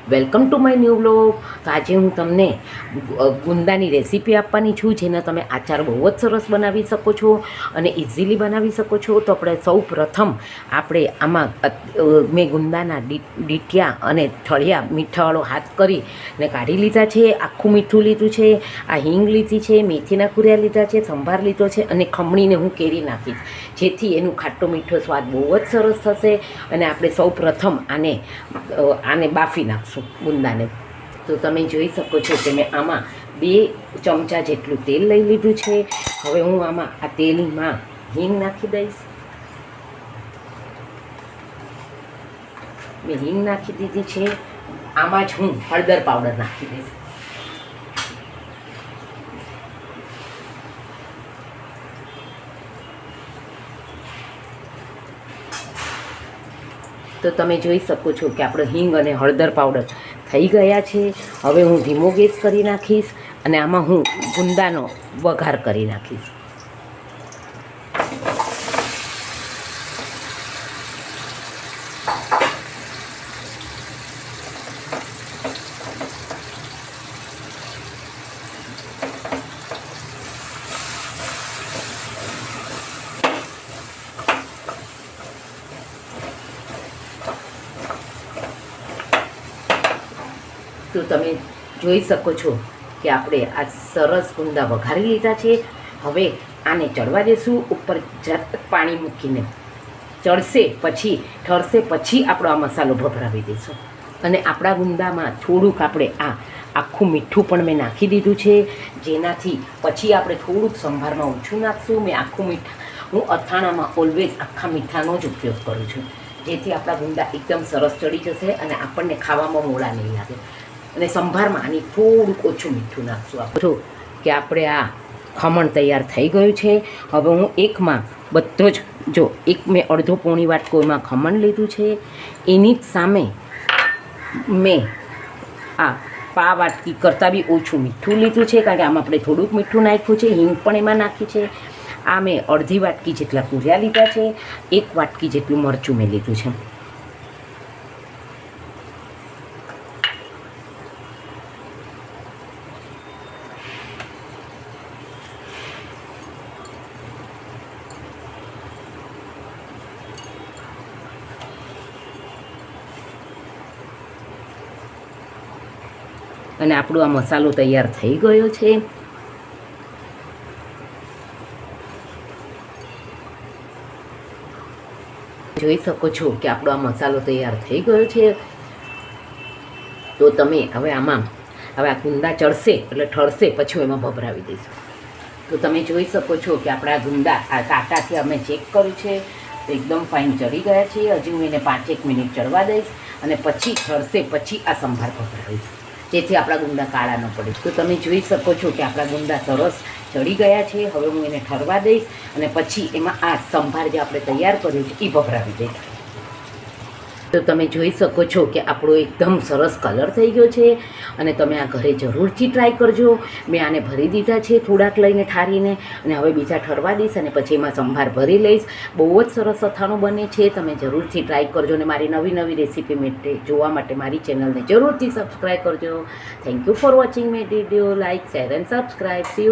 Welcome to my new vlog. તો આજે હું તમને ગુંદાની રેસીપી આપવાની છું, જેને તમે આચાર બહુ જ સરસ બનાવી શકો છો અને ઇઝીલી બનાવી શકો છો. તો આપણે સૌ પ્રથમ આમાં મેં ગુંદાના ડીટિયા અને ઠળિયા મીઠાવાળો હાથ કરીને કાઢી લીધા છે. આખું મીઠું લીધું છે, આ હિંગ લીધી છે, મેથીના કુરિયા લીધા છે, સંભાર લીધો છે અને ખમણીને હું કેરી નાખીશ, જેથી એનું ખાટો મીઠો સ્વાદ બહુ જ સરસ થશે. અને આપણે સૌ પ્રથમ આને બાફી નાખશું ગુંદાને. તો તમે જોઈ શકો છો કે મેં આમાં 2 ચમચા જેટલું તેલ લઈ લીધું છે. હવે હું આમાં આ તેલમાં હિંગ નાખી દઈશ. મેં હિંગ નાખી દીધી છે. આમાં જ હું હળદર પાવડર નાખી દઈશ. તો તમે જોઈ શકો છો કે આપણો હિંગ અને હળદર પાવડર થઈ ગયા છે. હવે હું ધીમો ગેસ કરી નાખીશ અને આમાં હું ગુંદાનો વઘાર કરી નાખીશ. તો તમે જોઈ શકો છો કે આપણે આ સરસ ગુંદા વઘારી લીધા છે. હવે આને ચડવા દેશું. ઉપર પાણી મૂકીને ચડશે, પછી ઠરશે, પછી આપણો આ મસાલો ભભરાવી દઈશું. અને આપણા ગુંદામાં થોડુંક આપણે આખું મીઠું પણ મેં નાખી દીધું છે, જેનાથી પછી આપણે થોડુંક સંભારમાં ઓછું નાખશું. મેં આખું હું અથાણામાં ઓલવેઝ આખા મીઠાનો જ ઉપયોગ કરું છું, જેથી આપણા ગુંદા એકદમ સરસ ચડી જશે અને આપણને ખાવામાં મોડા નહીં લાગે. અને સંભારમાં આની થોડુંક ઓછું મીઠું નાખશું. આપણે કે આપણે આ ખમણ તૈયાર થઈ ગયું છે. હવે હું એકમાં બધો જ મેં અડધો પોણી વાટકો એમાં ખમણ લીધું છે. એની જ સામે મેં પા વાટકી કરતાં બી ઓછું મીઠું લીધું છે, કારણ કે આમાં આપણે થોડુંક મીઠું નાખ્યું છે. હિંગ પણ એમાં નાખી છે. આ મેં અડધી વાટકી જેટલા કુરિયા લીધા છે. 1 વાટકી જેટલું મરચું મેં લીધું છે. અને આપણો આ મસાલો તૈયાર થઈ ગયો છે. જોઈ શકો છો કે આપણો આ મસાલો તૈયાર થઈ ગયો છે. તો તમે હવે આ ગુંદા ચડશે એટલે ઠરશે, પછી એમાં ભભરાવી દઈશું. તો તમે જોઈ શકો છો કે આપણા ગુંદા આ કાંટાથી અમે ચેક કર્યું છે, તો એકદમ ફાઇન ચડી ગયા છે. હજી હું એને 5-1 મિનિટ ચડવા દઈશ અને પછી ઠરશે, પછી આ સંભાર ભભરાવીશ, જેથી આપણા ગુંદા કાળા ન પડે. તો તમે જોઈ શકો છો કે આપણા ગુંદા સરસ ચડી ગયા છે. હવે હું એને ઠરવા દઈશ અને પછી એમાં આ સંભાર જે આપણે તૈયાર કર્યો છે એ ભભરાવી દઈશ. તો તમે જોઈ શકો છો કે આપણો એકદમ સરસ કલર થઈ ગયો છે. અને તમે આ ઘરે જરૂરથી ટ્રાય કરજો. મેં આને ભરી દીધા છે થોડાક લઈને ઠારીને, અને હવે બીજા ઠરવા દઈશ અને પછી એમાં સંભાર ભરી લઈશ. બહુ જ સરસ અથાણું બને છે. તમે જરૂરથી ટ્રાય કરજો અને મારી નવી રેસીપી માટે જોવા માટે મારી ચેનલને જરૂરથી સબસ્ક્રાઈબ કરજો. Thank you for watching my video. Like, share and subscribe.